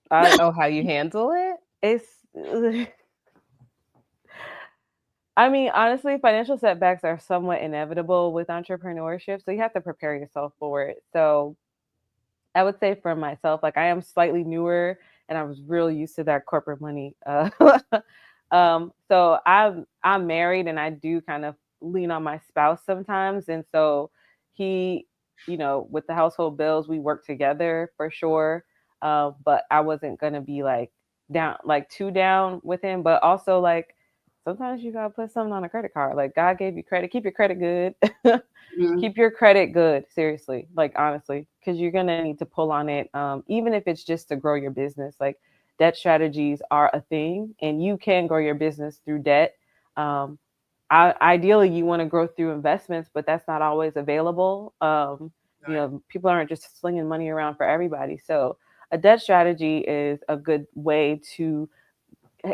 I don't know how you handle it. It's honestly, financial setbacks are somewhat inevitable with entrepreneurship, so you have to prepare yourself for it. So I would say for myself, like I am slightly newer and I was real used to that corporate money. So I'm married, and I do kind of lean on my spouse sometimes. And so he, with the household bills, we work together for sure. But I wasn't going to be like too down with him, but also like, sometimes you got to put something on a credit card. Like God gave you credit, keep your credit good. Keep your credit good, seriously, like honestly, because you're going to need to pull on it. Even if it's just to grow your business, like debt strategies are a thing, and you can grow your business through debt. Ideally, you want to grow through investments, but that's not always available. People aren't just slinging money around for everybody. So a debt strategy is a good way to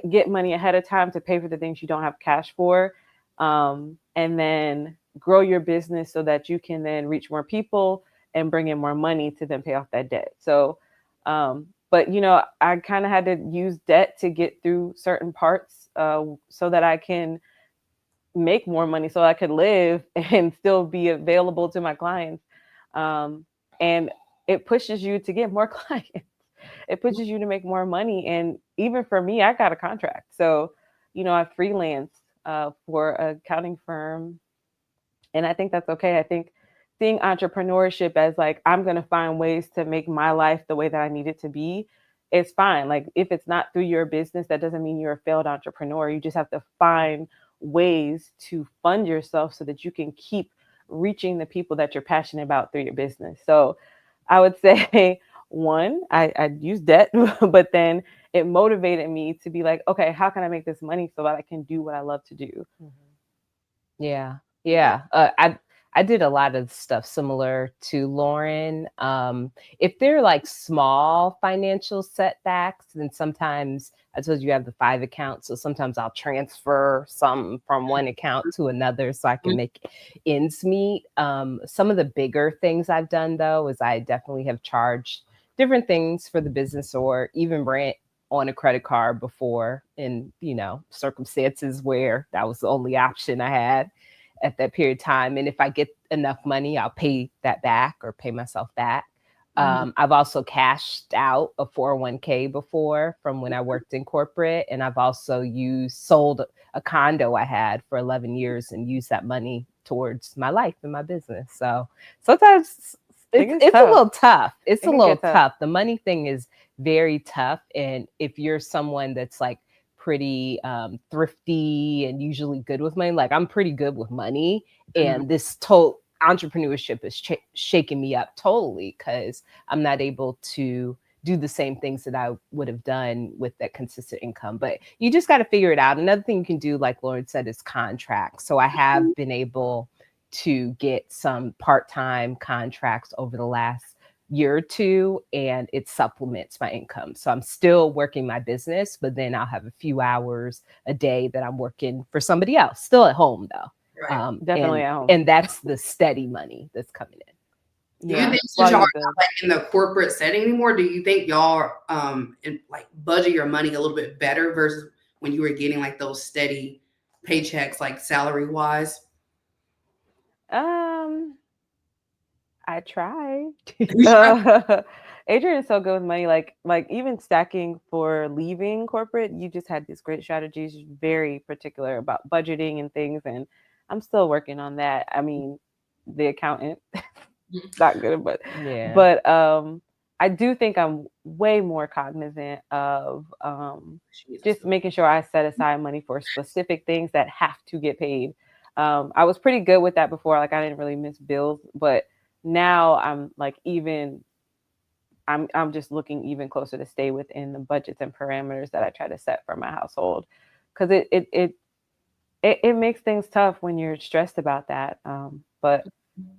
get money ahead of time to pay for the things you don't have cash for. And then grow your business so that you can then reach more people and bring in more money to then pay off that debt. So, but I kind of had to use debt to get through certain parts so that I can make more money, so I could live and still be available to my clients. And it pushes you to get more clients. It pushes you to make more money. And even for me, I got a contract. So, I freelanced for an accounting firm. And I think that's okay. I think seeing entrepreneurship as like, I'm going to find ways to make my life the way that I need it to be, it's fine. Like if it's not through your business, that doesn't mean you're a failed entrepreneur. You just have to find ways to fund yourself so that you can keep reaching the people that you're passionate about through your business. So I would say, one, I used debt, but then it motivated me to be like, okay, how can I make this money so that I can do what I love to do? Yeah. I did a lot of stuff similar to Lauryn. If they're like small financial setbacks, then sometimes I told you have the 5 accounts. So sometimes I'll transfer some from one account to another so I can make ends meet. Some of the bigger things I've done, though, is I definitely have charged different things for the business or even rent on a credit card before in, circumstances where that was the only option I had at that period of time. And if I get enough money, I'll pay that back or pay myself back. I've also cashed out a 401k before from when I worked in corporate. And I've also sold a condo I had for 11 years and used that money towards my life and my business. So sometimes it's a little tough. It's a little tough. The money thing is very tough. And if you're someone that's like pretty thrifty and usually good with money, like I'm pretty good with money, and this entrepreneurship is shaking me up totally because I'm not able to do the same things that I would have done with that consistent income. But you just got to figure it out. Another thing you can do, like Lauryn said, is contracts. So I have been able to get some part-time contracts over the last year or two, and it supplements my income. So I'm still working my business, but then I'll have a few hours a day that I'm working for somebody else, still at home though. Right. Definitely at home. And that's the steady money that's coming in. Do you think since y'all are not like in the corporate setting anymore, do you think y'all like budget your money a little bit better versus when you were getting like those steady paychecks, like salary wise? I try. Adrian is so good with money. Like even stacking for leaving corporate, you just had these great strategies, very particular about budgeting and things. And I'm still working on that. I mean, the accountant, not good, but I do think I'm way more cognizant of just making sure I set aside money for specific things that have to get paid. I was pretty good with that before. Like I didn't really miss bills, but now I'm like I'm just looking even closer to stay within the budgets and parameters that I try to set for my household, because it makes things tough when you're stressed about that. But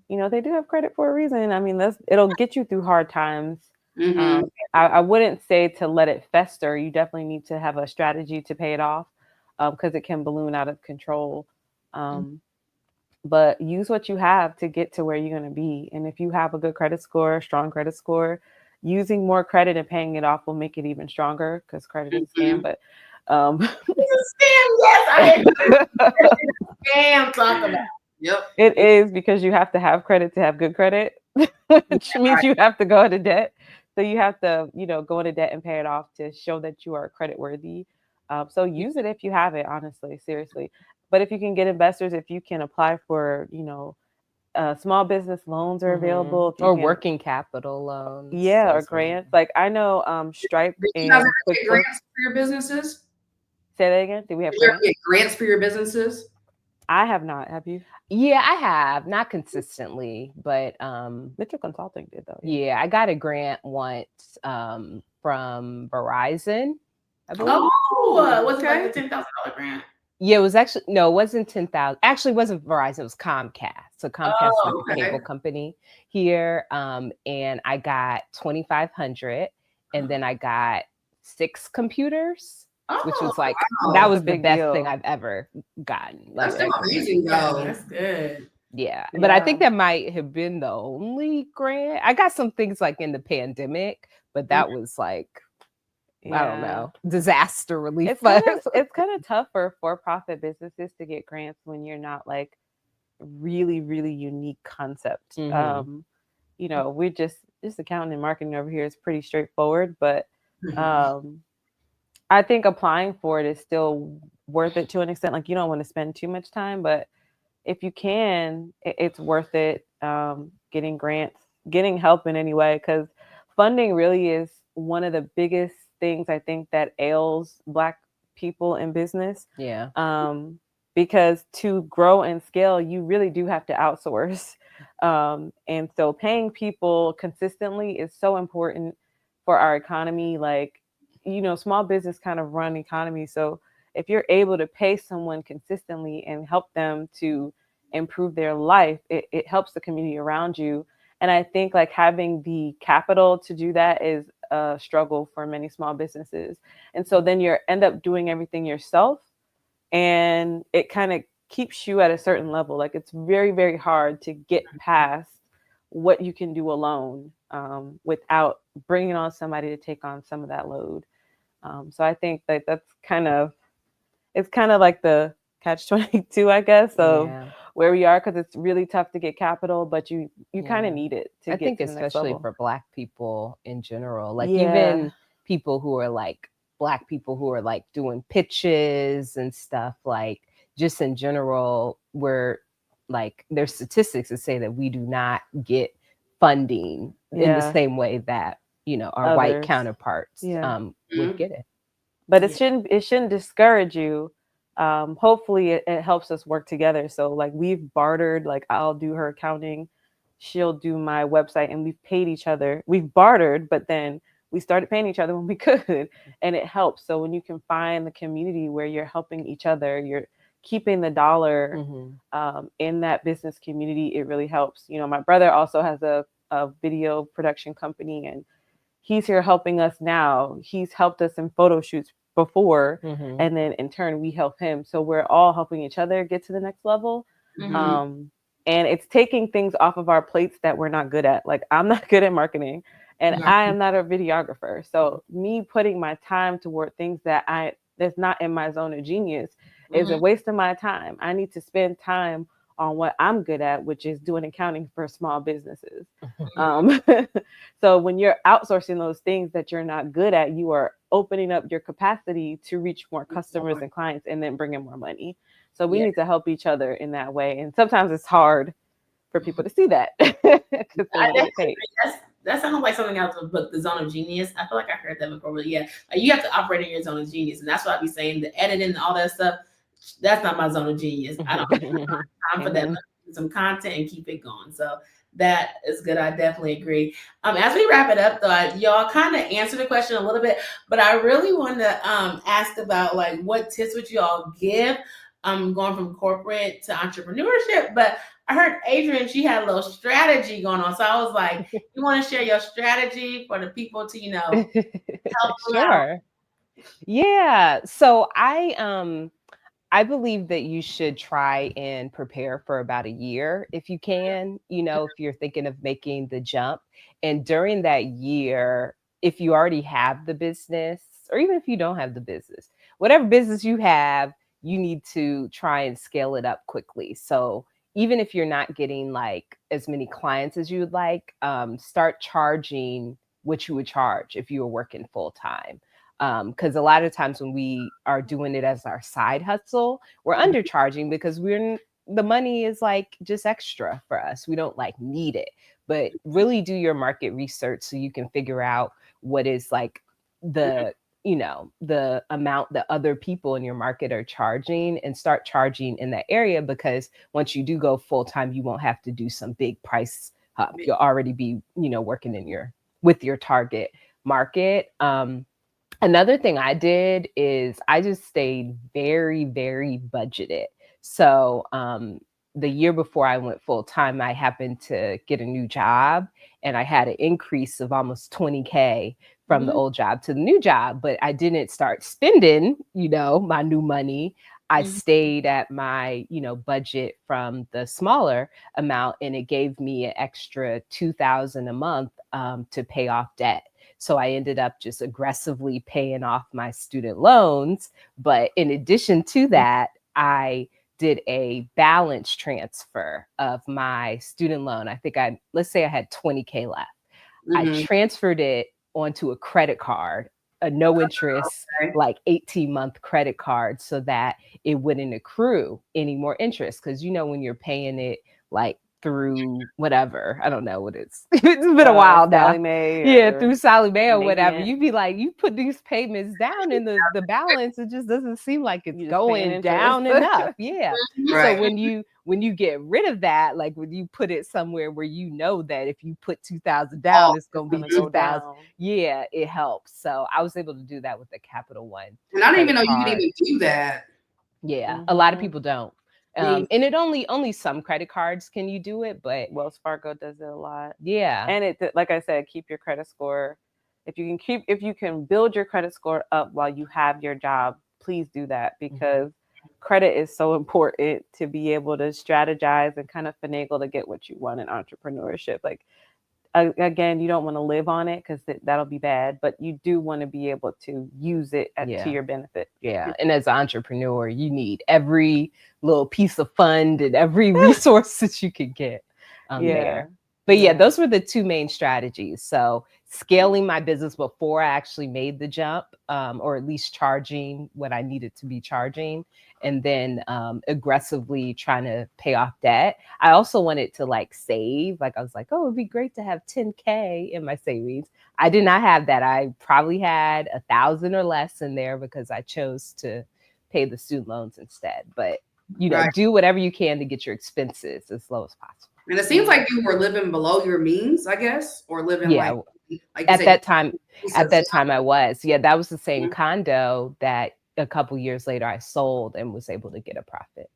you know, they do have credit for a reason. I mean, it'll get you through hard times. I wouldn't say to let it fester. You definitely need to have a strategy to pay it off, because it can balloon out of control. But use what you have to get to where you're going to be. And if you have a good credit score, strong credit score, using more credit and paying it off will make it even stronger, because credit is a scam. But it's a scam. Yes, I agree. Scam. Talk about. Yep. It is, because you have to have credit to have good credit, which means you have to go into debt. So you have to, go into debt and pay it off to show that you are credit worthy. So use it if you have it, honestly, seriously. But if you can get investors, if you can apply for, small business loans are available. Or working capital loans. Yeah, or grants. Like I know Stripe and grants for your businesses? Say that again. Do we have grants for your businesses? I have not. Have you? Yeah, I have. Not consistently, but Mitchell Consulting did though. Yeah, I got a grant once from Verizon, I believe. Oh, was it like the $10,000 grant? Yeah, it was actually, no, it wasn't 10,000. Actually, it wasn't Verizon, it was Comcast. So Comcast is like a cable company here. And I got 2,500, and then I got 6 computers, which was like, that was the best thing I've ever gotten. Like, that's amazing, though. That's good. Yeah, but I think that might have been the only grant. I got some things like in the pandemic, but that was like, I don't know, disaster relief. It's kind of tough for for-profit businesses to get grants when you're not like really, really unique concept. We're just accounting and marketing over here is pretty straightforward, but I think applying for it is still worth it to an extent. Like you don't want to spend too much time, but if you can, it's worth it. Getting grants, getting help in any way, because funding really is one of the biggest things I think that ails Black people in business. Yeah. Because to grow and scale, you really do have to outsource. And so paying people consistently is so important for our economy. Like, small business kind of run economy. So if you're able to pay someone consistently and help them to improve their life, it helps the community around you. And I think like having the capital to do that is a struggle for many small businesses. And so then you end up doing everything yourself, and it kind of keeps you at a certain level. Like it's very, very hard to get past what you can do alone without bringing on somebody to take on some of that load. So I think that it's kind of like the catch-22, I guess, of Yeah. where we are, because it's really tough to get capital, but you kind Yeah. of need it to I get think to the next especially level. for Black people in general, like Yeah. even people who are like Black people who are like doing pitches and stuff, like just in general, where like there's statistics that say that we do not get funding in the Yeah. same way that, you know, our white Others. counterparts Yeah. would get it. But Yeah. it shouldn't discourage you. Hopefully it helps us work together. So like we've bartered, like I'll do her accounting, she'll do my website, and we've paid each other. We've bartered, but then we started paying each other when we could, and it helps. So when you can find the community where you're helping each other, you're keeping the dollar in that business community, it really helps. You know, my brother also has a video production company, and he's here helping us now. He's helped us in photo shoots before, and then in turn we help him. So we're all helping each other get to the next level. And it's taking things off of our plates that we're not good at. Like I'm not good at marketing, and I am not a videographer. So me putting my time toward things that's not in my zone of genius is a waste of my time. I need to spend time on what I'm good at, which is doing accounting for small businesses. So when you're outsourcing those things that you're not good at, you are opening up your capacity to reach more customers and clients, and then bring in more money. So we need to help each other in that way. And sometimes it's hard for people to see that. That sounds like something else, but the zone of genius. I feel like I heard that before, but yeah, like you have to operate in your zone of genius, and that's what I be saying. The editing and all that stuff, that's not my zone of genius. I don't have time for that. Let me do some content and keep it going. So that is good. I definitely agree. As we wrap it up, though, y'all kind of answered the question a little bit, but I really want to ask about like what tips would you all give going from corporate to entrepreneurship. But I heard Adrian, she had a little strategy going on. So I was like, you want to share your strategy for the people to, you know, help them out? Yeah. So I believe that you should try and prepare for about a year if you can, you know, if you're thinking of making the jump. And during that year, if you already have the business, or even if you don't have the business, whatever business you have, you need to try and scale it up quickly. So even if you're not getting like as many clients as you would like, start charging what you would charge if you were working full time. Because a lot of times when we are doing it as our side hustle, we're undercharging because the money is like just extra for us. We don't like need it, but really do your market research so you can figure out what is like the, you know, the amount that other people in your market are charging, and start charging in that area, because once you do go full time, you won't have to do some big price up. You'll already be, you know, working with your target market. Another thing I did is I just stayed very, very budgeted. So the year before I went full time, I happened to get a new job, and I had an increase of almost 20K from the old job to the new job, but I didn't start spending, you know, my new money. I stayed at my, you know, budget from the smaller amount, and it gave me an extra $2,000 a month to pay off debt. So I ended up just aggressively paying off my student loans. But in addition to that, I did a balance transfer of my student loan. I think let's say I had 20K left. I transferred it onto a credit card, a no interest, like 18-month credit card, so that it wouldn't accrue any more interest. Because, you know, when you're paying it like through whatever, I don't know what it's been a while now. Through Sallie Mae or whatever, you'd be like, you put these payments down in the balance, it just doesn't seem like it's going down enough. So when you get rid of that, like when you put it somewhere where you know that if you put 2,000 down, it's gonna be 2,000. It helps. So I was able to do that with the Capital One. And I didn't even know you could even do that. A lot of people don't. And it only some credit cards can you do it, but Wells Fargo does it a lot. And it, like I said, keep your credit score. If you can build your credit score up while you have your job, please do that, because credit is so important to be able to strategize and kind of finagle to get what you want in entrepreneurship. Like again, you don't want to live on it because that'll be bad, but you do want to be able to use it to your benefit. Yeah. And as an entrepreneur, you need every little piece of fund and every resource that you could get there. But yeah, those were the two main strategies. So scaling my business before I actually made the jump, or at least charging what I needed to be charging, and then aggressively trying to pay off debt. I also wanted to like save. Like I was like, oh, it'd be great to have 10K in my savings. I did not have that. I probably had 1,000 or less in there because I chose to pay the student loans instead. But you know, do whatever you can to get your expenses as low as possible. And it seems like you were living below your means, I guess, or living like at that time. At that time, I was. Yeah, that was the same condo that a couple years later I sold and was able to get a profit.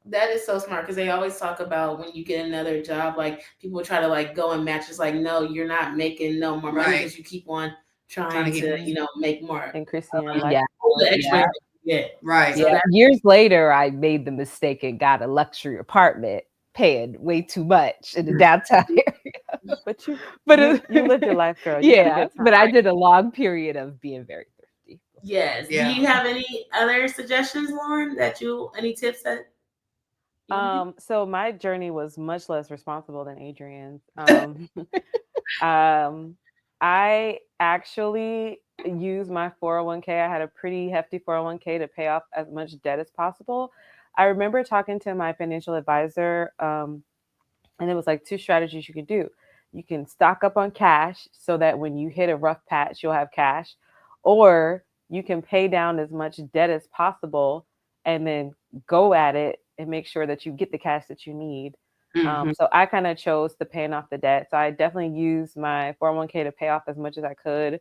That is so smart because they always talk about when you get another job, like people try to like go and match. It's like, no, you're not making no more money because you keep on trying to you know, make more, increasing your life. Right. So years later, I made the mistake and got a luxury apartment, paying way too much in the downtown area. But you lived your life, girl. But I did a long period of being very thrifty. Yes. Do you have any other suggestions, Lauren? Any tips that? So my journey was much less responsible than Adrian's. I actually used my 401k. I had a pretty hefty 401k to pay off as much debt as possible. I remember talking to my financial advisor, and it was like 2 strategies you can do. You can stock up on cash so that when you hit a rough patch, you'll have cash, or you can pay down as much debt as possible and then go at it and make sure that you get the cash that you need. So I kind of chose to paying off the debt. So I definitely used my 401k to pay off as much as I could.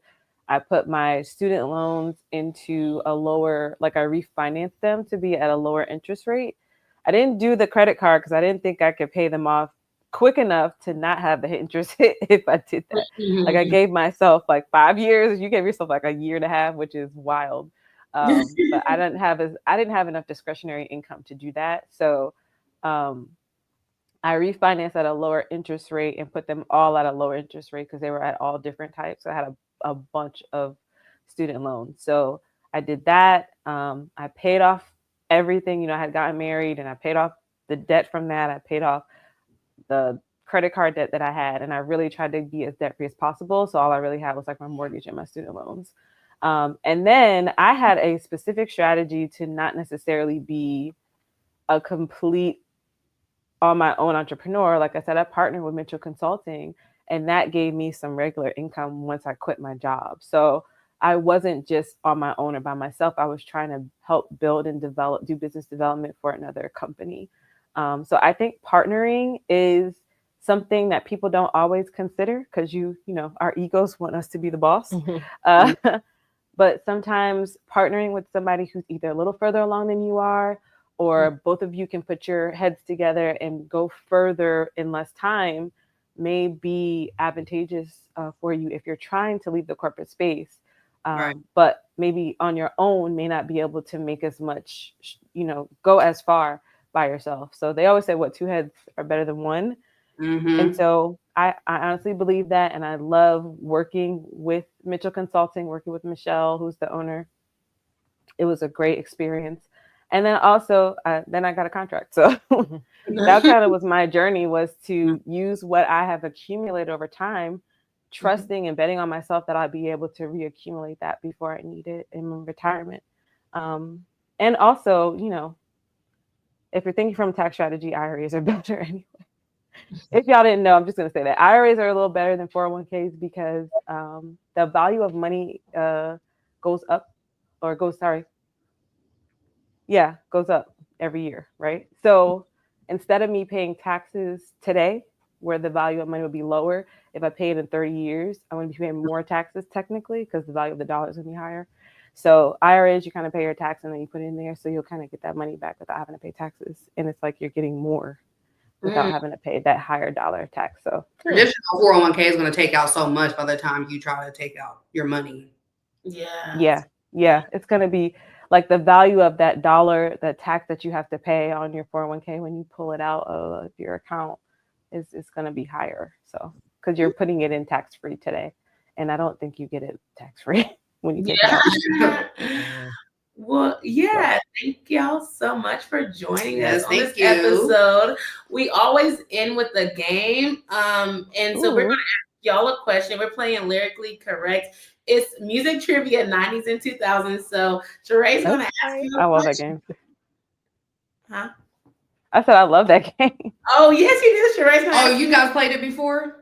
I put my student loans into a lower, like I refinanced them to be at a lower interest rate. I didn't do the credit card because I didn't think I could pay them off quick enough to not have the interest hit if I did that. Like I gave myself like 5 years. You gave yourself like a year and a half, which is wild. But I didn't have enough discretionary income to do that. So I refinanced at a lower interest rate and put them all at a lower interest rate because they were at all different types. So I had a bunch of student loans. So I did that. I paid off everything. You know, I had gotten married and I paid off the debt from that. I paid off the credit card debt that I had. And I really tried to be as debt-free as possible. So all I really had was like my mortgage and my student loans. And then I had a specific strategy to not necessarily be a complete on my own entrepreneur. Like I said, I partnered with Mitchell Consulting, and that gave me some regular income once I quit my job. So I wasn't just on my own or by myself. I was trying to help build and do business development for another company. So I think partnering is something that people don't always consider because you know, our egos want us to be the boss. But sometimes partnering with somebody who's either a little further along than you are, or both of you can put your heads together and go further in less time may be advantageous for you if you're trying to leave the corporate space. But maybe on your own may not be able to make as much, you know, go as far by yourself. So they always say, what, 2 heads are better than 1. And so I honestly believe that. And I love working with Mitchell Consulting, working with Michelle, who's the owner. It was a great experience. And then also, then I got a contract. So that kind of was my journey, was to use what I have accumulated over time, trusting and betting on myself that I'd be able to reaccumulate that before I need it in retirement. And also, you know, if you're thinking from tax strategy, IRAs are better anyway. If y'all didn't know, I'm just going to say that IRAs are a little better than 401ks because the value of money goes up goes up every year, right? So instead of me paying taxes today, where the value of money would be lower, if I pay it in 30 years, I'm going to be paying more taxes technically because the value of the dollar is going to be higher. So IRAs, you kind of pay your tax and then you put it in there. So you'll kind of get that money back without having to pay taxes. And it's like you're getting more without having to pay that higher dollar tax. So traditional 401k is going to take out so much by the time you try to take out your money. Yeah. It's going to be like the value of that dollar, the tax that you have to pay on your 401k when you pull it out of your account is going to be higher. So because you're putting it in tax-free today. And I don't think you get it tax-free when you take it out. Well, yeah, thank y'all so much for joining us on this thank you. episode. We always end with a game. And so we're going to ask y'all a question. We're playing Lyrically Correct. It's music trivia 90s and 2000s. So Sheree's going to ask you a I love that question. game. Huh? I said I love that game. Oh, yes, you did. Sheree's going to ask you guys played it before?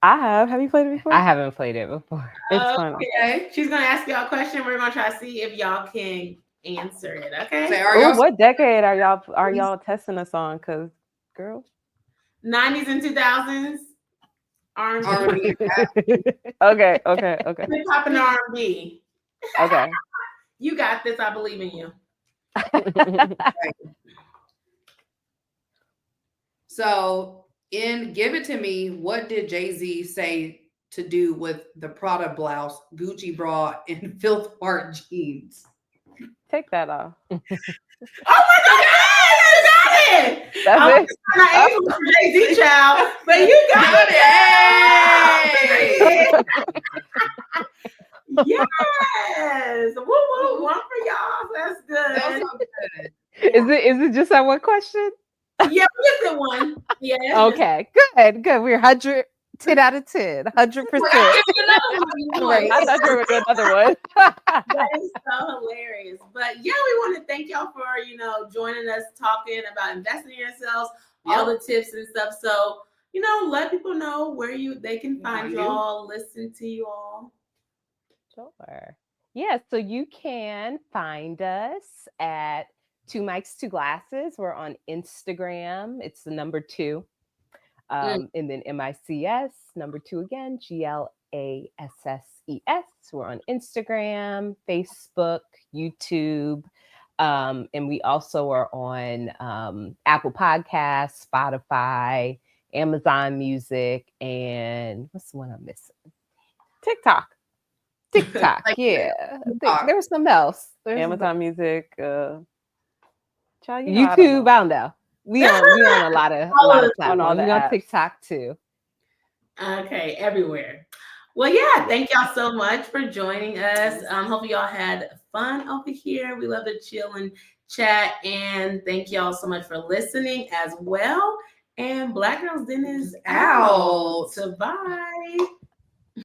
I have. Have you played it before? I haven't played it before. It's fun. Okay. She's going to ask y'all a question. We're going to try to see if y'all can answer it. Okay. Say, What decade are y'all testing us on? Because, girl. 90s and 2000s. R&B. Okay. Hip hop and R&B. Okay. You got this. I believe in you. So in Give It To Me, what did Jay-Z say to do with the Prada blouse, Gucci bra, and Filth Heart jeans? Take that off. Oh my God! You got it! That's it. I'm not able for Jay-Z, child, but you got it! Yes! Woo woo! One for y'all. That's good. That's so good. Is it just that one question? Yeah, we just did one. Yeah. Okay, good. We're 10 out of 10, 100%. I'll give you another one. Right. I thought you were going to do another one. That is so hilarious. But yeah, we want to thank y'all for, joining us, talking about investing in yourselves, all the tips and stuff. So, let people know where they can find y'all, listen to you all. Sure. Yeah, so you can find us at 2 Mics, 2 Glasses. We're on Instagram. It's the number 2. And then MICS, number 2 again, GLASSES. We're on Instagram, Facebook, YouTube. And we also are on Apple Podcasts, Spotify, Amazon Music, and what's the one I'm missing? TikTok. Yeah. There was something else. Amazon Music. YouTube, I don't know. We on a lot of platforms. We on TikTok too. Okay, everywhere. Well, yeah, thank y'all so much for joining us. Hope y'all had fun over here. We love to chill and chat, and thank y'all so much for listening as well. And Black Girls Den is out. So bye.